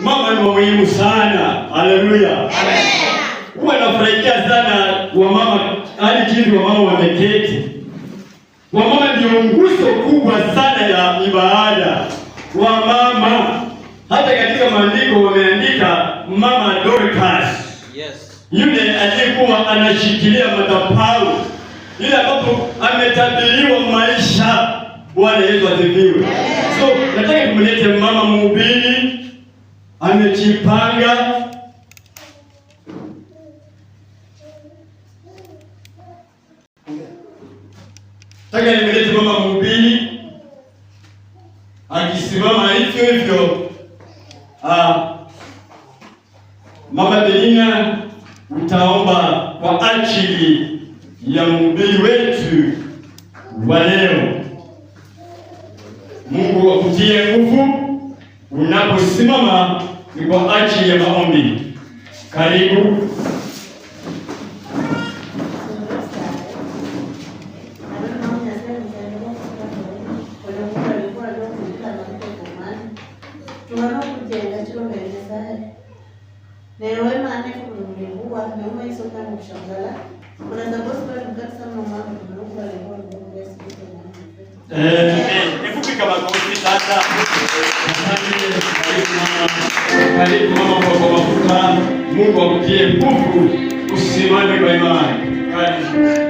mama ni muhimu sana. Haleluya. Amen. Huwa nafurahikia sana wamama, hadi jinsi wamama wameketi. Wamama ndio nguzo kubwa sana ya ibada. Wamama hata katika maandiko wameandika Mama Dorcas. Yes. Yule aliyekuwa anashikilia madhabahu ile ambapo ametabiriwa maisha. Bwana Yesu asifiwe. So nataka tumlete mama mhubiri, amejipanga. Nataka nimlete mama mhubiri akisimama hivyo hivyo. Mama Belina, utaomba kwa ajili ya mhubiri wetu wa leo. Mungu akutie nguvu unaposimama, ni kwa ajili ya maombi. Karibu. Nikupika makofi sasa. Karibu mama kwa mafuta. Mungu akutie nguvu usimame kwa imani. Karibu.